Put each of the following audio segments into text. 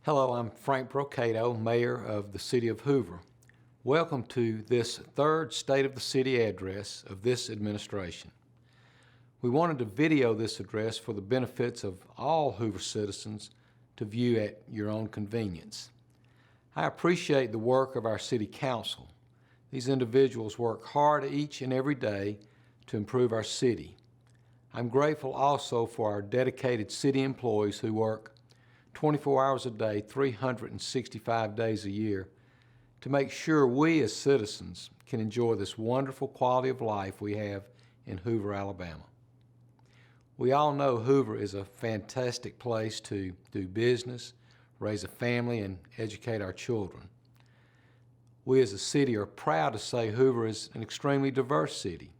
Hello, I'm Frank Brocato, Mayor of the City of Hoover. Welcome to this third State of the City address of this administration. We wanted to video this address for the benefits of all Hoover citizens to view at your own convenience. I appreciate the work of our City Council. These individuals work hard each and every day to improve our city. I'm grateful also for our dedicated city employees who work 24 hours a day, 365 days a year, to make sure we as citizens can enjoy this wonderful quality of life we have in Hoover, Alabama. We all know Hoover is a fantastic place to do business, raise a family, and educate our children. We as a city are proud to say Hoover is an extremely diverse city.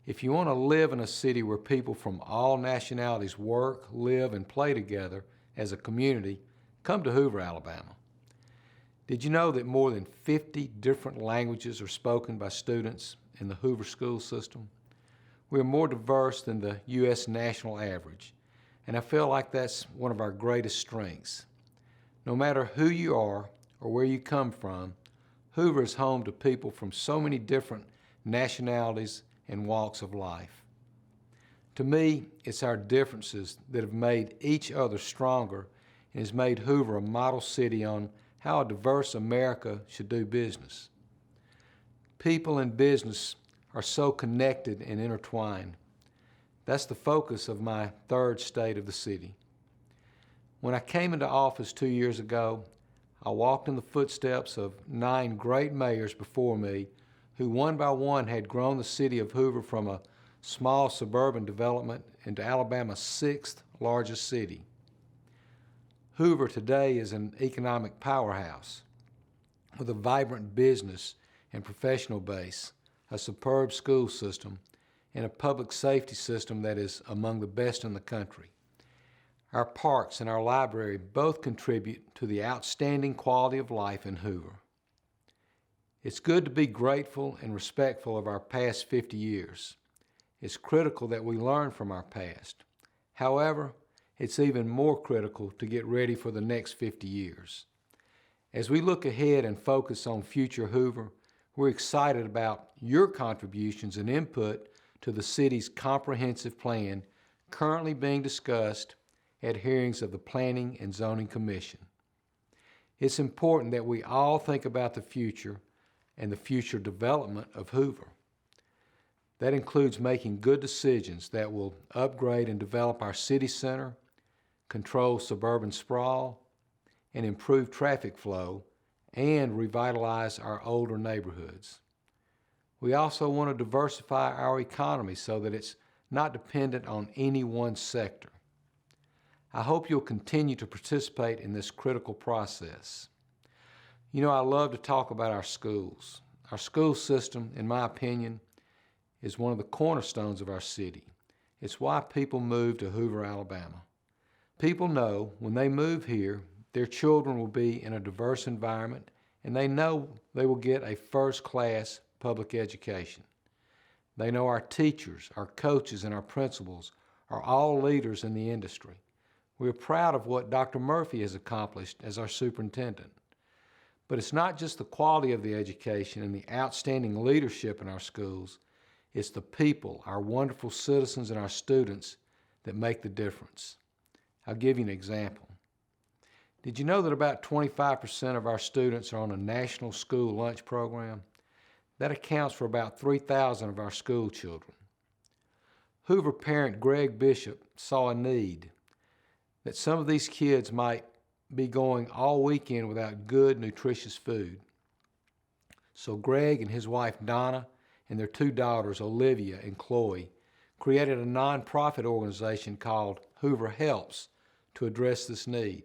If you want to live in a city where people from all nationalities work, live, and play together as a community, come to Hoover, Alabama. Did you know that more than 50 different languages are spoken by students in the Hoover school system? We are more diverse than the U.S. national average, and I feel like that's one of our greatest strengths. No matter who you are or where you come from, Hoover is home to people from so many different nationalities and walks of life. To me, it's our differences that have made each other stronger and has made Hoover a model city on how a diverse America should do business. People and business are so connected and intertwined. That's the focus of my third state of the city. When I came into office 2 years ago, I walked in the footsteps of 9 great mayors before me who one by one had grown the city of Hoover from a small suburban development into Alabama's 6th largest city. Hoover today is an economic powerhouse with a vibrant business and professional base, a superb school system, and a public safety system that is among the best in the country. Our parks and our library both contribute to the outstanding quality of life in Hoover. It's good to be grateful and respectful of our past 50 years. It's critical that we learn from our past. However, it's even more critical to get ready for the next 50 years. As we look ahead and focus on future Hoover, we're excited about your contributions and input to the city's comprehensive plan currently being discussed at hearings of the Planning and Zoning Commission. It's important that we all think about the future and the future development of Hoover. That includes making good decisions that will upgrade and develop our city center, control suburban sprawl, and improve traffic flow, and revitalize our older neighborhoods. We also want to diversify our economy so that it's not dependent on any one sector. I hope you'll continue to participate in this critical process. You know, I love to talk about our schools. Our school system, in my opinion, is one of the cornerstones of our city. It's why people move to Hoover, Alabama. People know when they move here, their children will be in a diverse environment, and they know they will get a first-class public education. They know our teachers, our coaches, and our principals are all leaders in the industry. We're proud of what Dr. Murphy has accomplished as our superintendent. But it's not just the quality of the education and the outstanding leadership in our schools. It's the people, our wonderful citizens and our students, that make the difference. I'll give you an example. Did you know that about 25% of our students are on a national school lunch program? That accounts for about 3,000 of our school children. Hoover parent Greg Bishop saw a need that some of these kids might be going all weekend without good, nutritious food. So Greg and his wife Donna and their 2 daughters, Olivia and Chloe, created a nonprofit organization called Hoover Helps to address this need.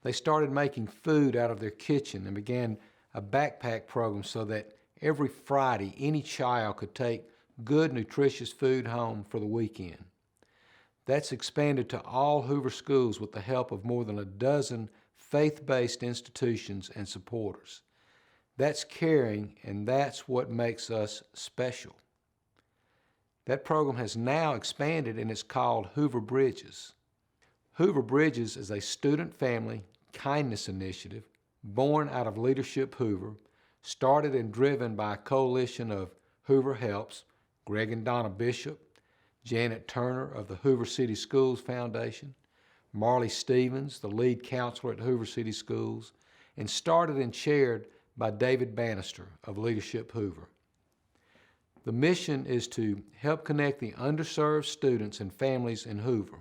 They started making food out of their kitchen and began a backpack program so that every Friday any child could take good, nutritious food home for the weekend. That's expanded to all Hoover schools with the help of more than a dozen faith-based institutions and supporters. That's caring, and that's what makes us special. That program has now expanded and it's called Hoover Bridges. Hoover Bridges is a student family Kindness initiative, born out of Leadership Hoover, started and driven by a coalition of Hoover Helps, Greg and Donna Bishop, Janet Turner of the Hoover City Schools Foundation, Marley Stevens, the lead counselor at Hoover City Schools, and started and chaired by David Bannister of Leadership Hoover. The mission is to help connect the underserved students and families in Hoover.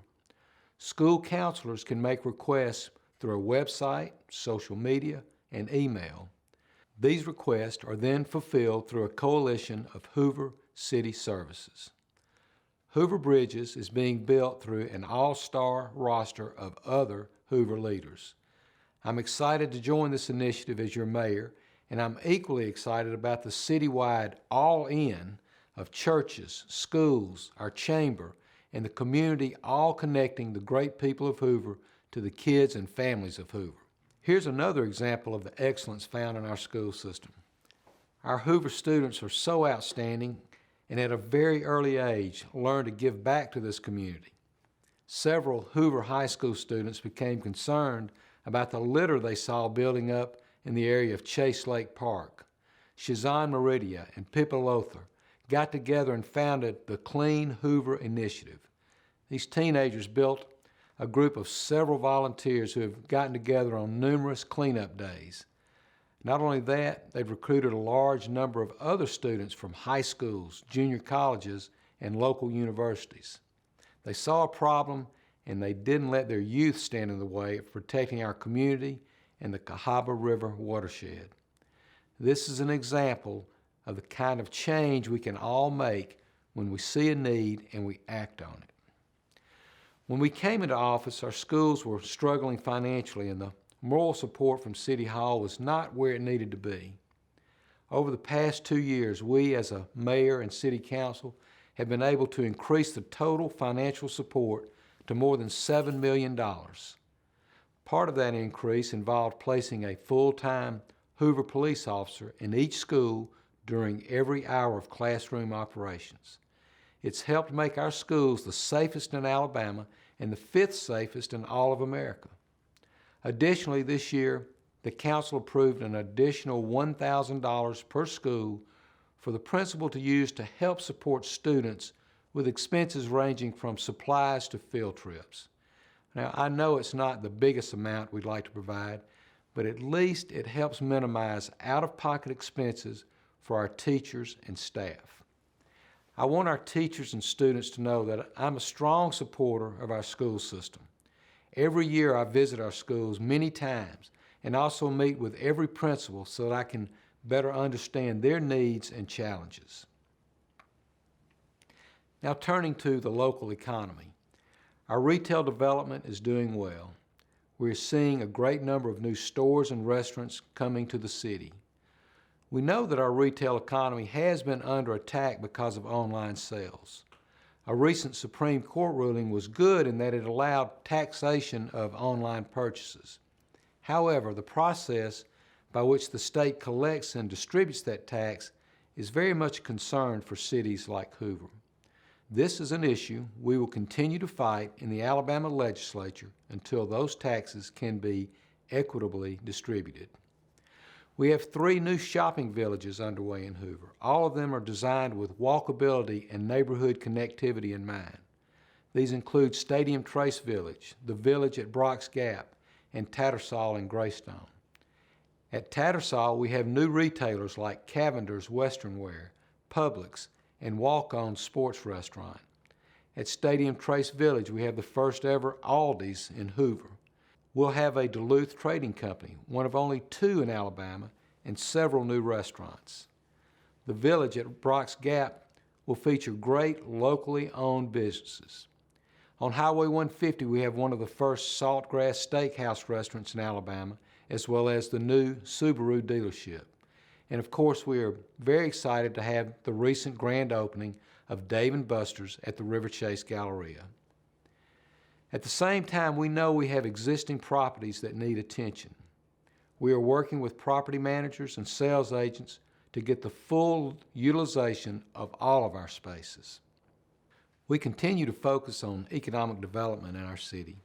School counselors can make requests through a website, social media, and email. These requests are then fulfilled through a coalition of Hoover City Services. Hoover Bridges is being built through an all-star roster of other Hoover leaders. I'm excited to join this initiative as your mayor, and I'm equally excited about the citywide all-in of churches, schools, our chamber, and the community all connecting the great people of Hoover to the kids and families of Hoover. Here's another example of the excellence found in our school system. Our Hoover students are so outstanding and at a very early age learned to give back to this community. Several Hoover High School students became concerned about the litter they saw building up in the area of Chase Lake Park. Shazan Meridia and Pippa Lothar got together and founded the Clean Hoover Initiative. These teenagers built a group of several volunteers who have gotten together on numerous cleanup days. Not only that, they've recruited a large number of other students from high schools, junior colleges, and local universities. They saw a problem and they didn't let their youth stand in the way of protecting our community and the Cahaba River watershed. This is an example of the kind of change we can all make when we see a need and we act on it. When we came into office, our schools were struggling financially and the moral support from City Hall was not where it needed to be. Over the past 2 years, we as a mayor and city council have been able to increase the total financial support to more than $7 million. Part of that increase involved placing a full-time Hoover police officer in each school during every hour of classroom operations. It's helped make our schools the safest in Alabama and the 5th safest in all of America. Additionally, this year, the council approved an additional $1,000 per school for the principal to use to help support students with expenses ranging from supplies to field trips. Now, I know it's not the biggest amount we'd like to provide, but at least it helps minimize out-of-pocket expenses for our teachers and staff. I want our teachers and students to know that I'm a strong supporter of our school system. Every year I visit our schools many times and also meet with every principal so that I can better understand their needs and challenges. Now turning to the local economy. Our retail development is doing well. We're seeing a great number of new stores and restaurants coming to the city. We know that our retail economy has been under attack because of online sales. A recent Supreme Court ruling was good in that it allowed taxation of online purchases. However, the process by which the state collects and distributes that tax is very much a concern for cities like Hoover. This is an issue we will continue to fight in the Alabama legislature until those taxes can be equitably distributed. We have 3 new shopping villages underway in Hoover. All of them are designed with walkability and neighborhood connectivity in mind. These include Stadium Trace Village, the Village at Brock's Gap, and Tattersall and Greystone. At Tattersall, we have new retailers like Cavender's Western Wear, Publix, and Walk-On Sports Restaurant. At Stadium Trace Village, we have the first ever Aldi's in Hoover. We'll have a Duluth Trading Company, one of only 2 in Alabama, and several new restaurants. The Village at Brock's Gap will feature great locally owned businesses. On Highway 150, we have one of the first Saltgrass Steakhouse restaurants in Alabama, as well as the new Subaru dealership. And of course, we are very excited to have the recent grand opening of Dave & Buster's at the River Chase Galleria. At the same time, we know we have existing properties that need attention. We are working with property managers and sales agents to get the full utilization of all of our spaces. We continue to focus on economic development in our city.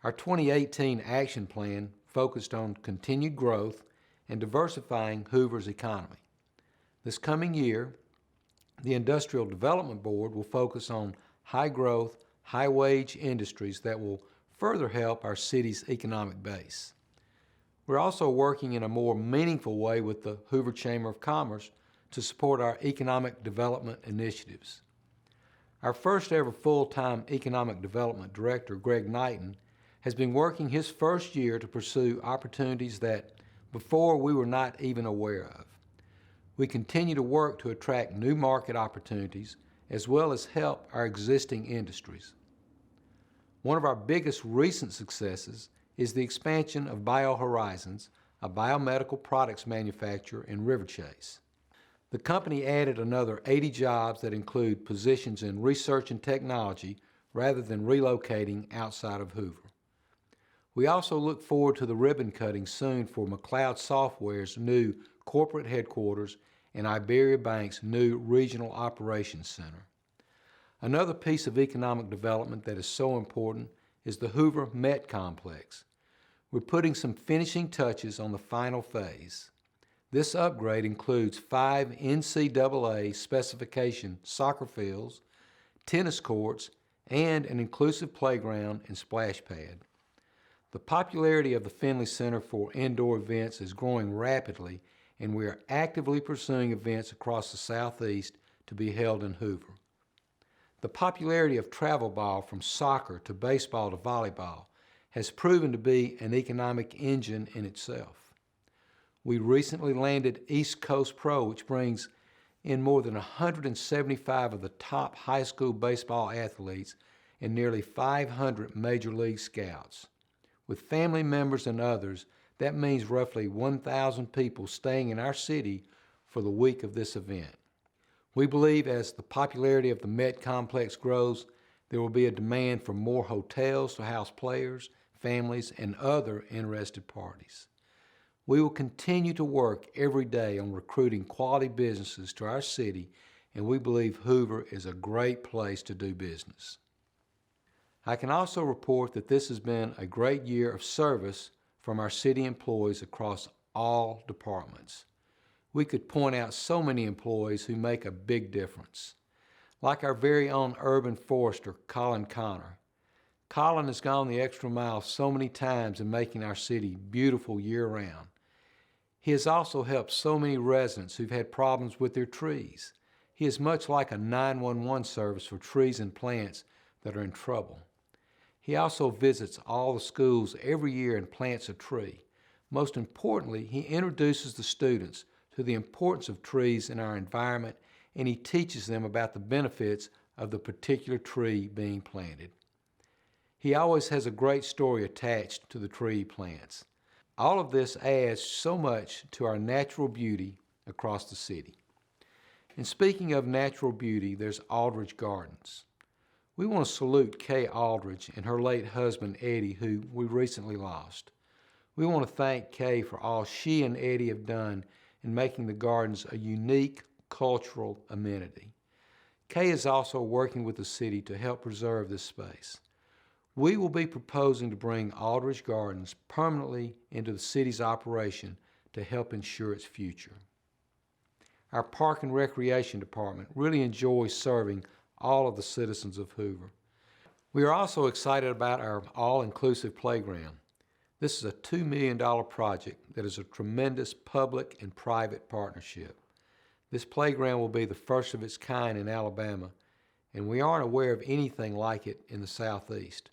Our 2018 action plan focused on continued growth and diversifying Hoover's economy. This coming year, the Industrial Development Board will focus on high-growth, high-wage industries that will further help our city's economic base. We're also working in a more meaningful way with the Hoover Chamber of Commerce to support our economic development initiatives. Our first ever full-time economic development director, Greg Knighton, has been working his first year to pursue opportunities that before we were not even aware of. We continue to work to attract new market opportunities as well as help our existing industries. One of our biggest recent successes is the expansion of BioHorizons, a biomedical products manufacturer in River Chase. The company added another 80 jobs that include positions in research and technology rather than relocating outside of Hoover. We also look forward to the ribbon cutting soon for McLeod Software's new corporate headquarters and Iberia Bank's new regional operations center. Another piece of economic development that is so important is the Hoover Met Complex. We're putting some finishing touches on the final phase. This upgrade includes 5 NCAA specification soccer fields, tennis courts, and an inclusive playground and splash pad. The popularity of the Finley Center for indoor events is growing rapidly, and we are actively pursuing events across the Southeast to be held in Hoover. The popularity of travel ball from soccer to baseball to volleyball has proven to be an economic engine in itself. We recently landed East Coast Pro, which brings in more than 175 of the top high school baseball athletes and nearly 500 major league scouts. With family members and others, that means roughly 1,000 people staying in our city for the week of this event. We believe as the popularity of the Met Complex grows, there will be a demand for more hotels to house players, families, and other interested parties. We will continue to work every day on recruiting quality businesses to our city, and we believe Hoover is a great place to do business. I can also report that this has been a great year of service from our city employees across all departments. We could point out so many employees who make a big difference. Like our very own urban forester, Colin Connor. Colin has gone the extra mile so many times in making our city beautiful year-round. He has also helped so many residents who've had problems with their trees. He is much like a 911 service for trees and plants that are in trouble. He also visits all the schools every year and plants a tree. Most importantly, he introduces the students to the importance of trees in our environment, and he teaches them about the benefits of the particular tree being planted. He always has a great story attached to the tree he plants. All of this adds so much to our natural beauty across the city. And speaking of natural beauty, there's Aldridge Gardens. We want to salute Kay Aldridge and her late husband, Eddie, who we recently lost. We want to thank Kay for all she and Eddie have done in making the gardens a unique cultural amenity. Kay is also working with the city to help preserve this space. We will be proposing to bring Aldridge Gardens permanently into the city's operation to help ensure its future. Our Park and Recreation Department really enjoys serving all of the citizens of Hoover. We are also excited about our all-inclusive playground. This is a $2 million project that is a tremendous public and private partnership. This playground will be the first of its kind in Alabama, and we aren't aware of anything like it in the Southeast.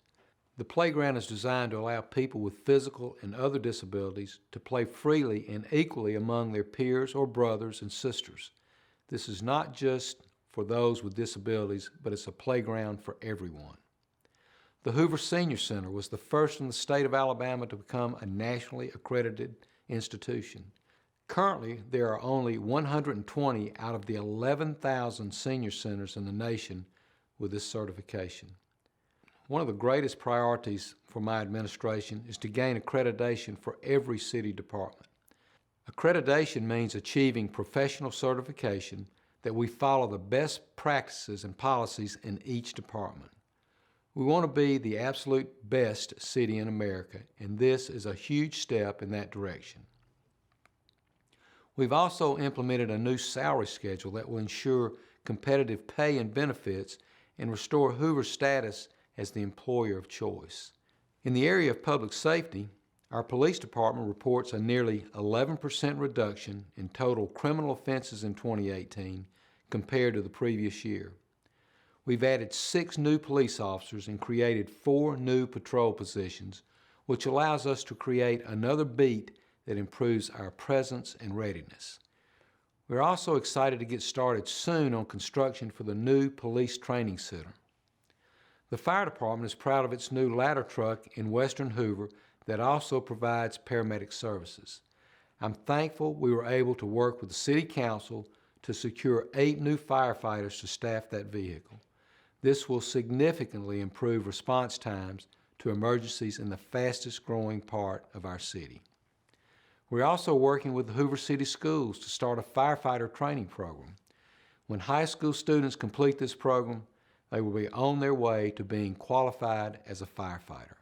The playground is designed to allow people with physical and other disabilities to play freely and equally among their peers or brothers and sisters. This is not just for those with disabilities, but it's a playground for everyone. The Hoover Senior Center was the first in the state of Alabama to become a nationally accredited institution. Currently, there are only 120 out of the 11,000 senior centers in the nation with this certification. One of the greatest priorities for my administration is to gain accreditation for every city department. Accreditation means achieving professional certification that we follow the best practices and policies in each department. We want to be the absolute best city in America, and this is a huge step in that direction. We've also implemented a new salary schedule that will ensure competitive pay and benefits and restore Hoover's status as the employer of choice. In the area of public safety, our police department reports a nearly 11% reduction in total criminal offenses in 2018 compared to the previous year. We've added 6 new police officers and created 4 new patrol positions, which allows us to create another beat that improves our presence and readiness. We're also excited to get started soon on construction for the new police training center. The fire department is proud of its new ladder truck in western Hoover that also provides paramedic services. I'm thankful we were able to work with the City Council to secure 8 new firefighters to staff that vehicle. This will significantly improve response times to emergencies in the fastest growing part of our city. We're also working with the Hoover City Schools to start a firefighter training program. When high school students complete this program, they will be on their way to being qualified as a firefighter.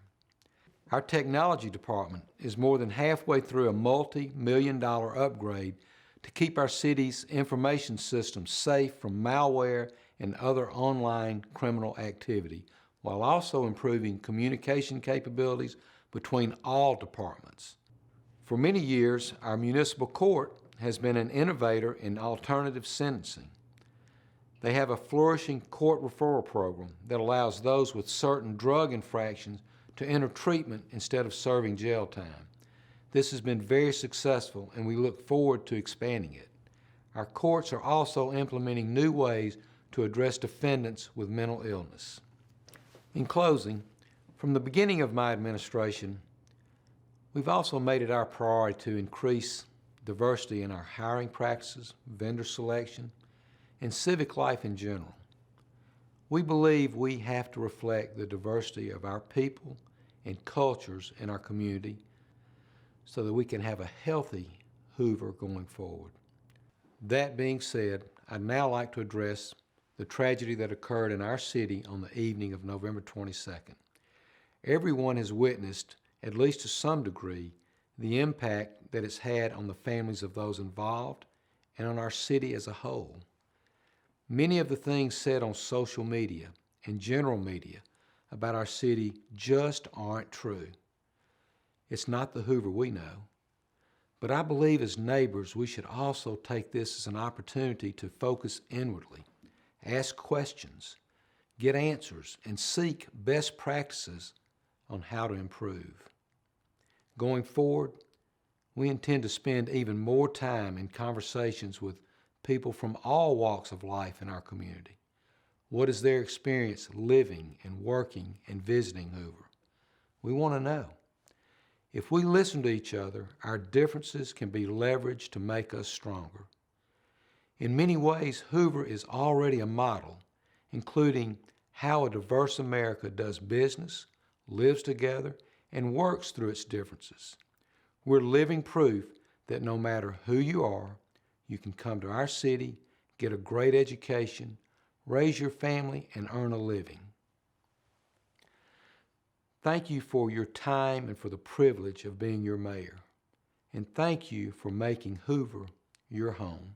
Our technology department is more than halfway through a multi-million-dollar upgrade to keep our city's information system safe from malware and other online criminal activity, while also improving communication capabilities between all departments. For many years, our municipal court has been an innovator in alternative sentencing. They have a flourishing court referral program that allows those with certain drug infractions to enter treatment instead of serving jail time. This has been very successful, and we look forward to expanding it. Our courts are also implementing new ways to address defendants with mental illness. In closing, from the beginning of my administration, we've also made it our priority to increase diversity in our hiring practices, vendor selection, and civic life in general. We believe we have to reflect the diversity of our people and cultures in our community so that we can have a healthy Hoover going forward. That being said, I'd now like to address the tragedy that occurred in our city on the evening of November 22nd. Everyone has witnessed, at least to some degree, the impact that it's had on the families of those involved and on our city as a whole. Many of the things said on social media and general media about our city just aren't true. It's not the Hoover we know. But I believe as neighbors we should also take this as an opportunity to focus inwardly, ask questions, get answers, and seek best practices on how to improve. Going forward, we intend to spend even more time in conversations with people from all walks of life in our community. What is their experience living and working and visiting Hoover? We want to know. If we listen to each other, our differences can be leveraged to make us stronger. In many ways, Hoover is already a model, including how a diverse America does business, lives together, and works through its differences. We're living proof that no matter who you are, you can come to our city, get a great education, raise your family, and earn a living. Thank you for your time and for the privilege of being your mayor. And thank you for making Hoover your home.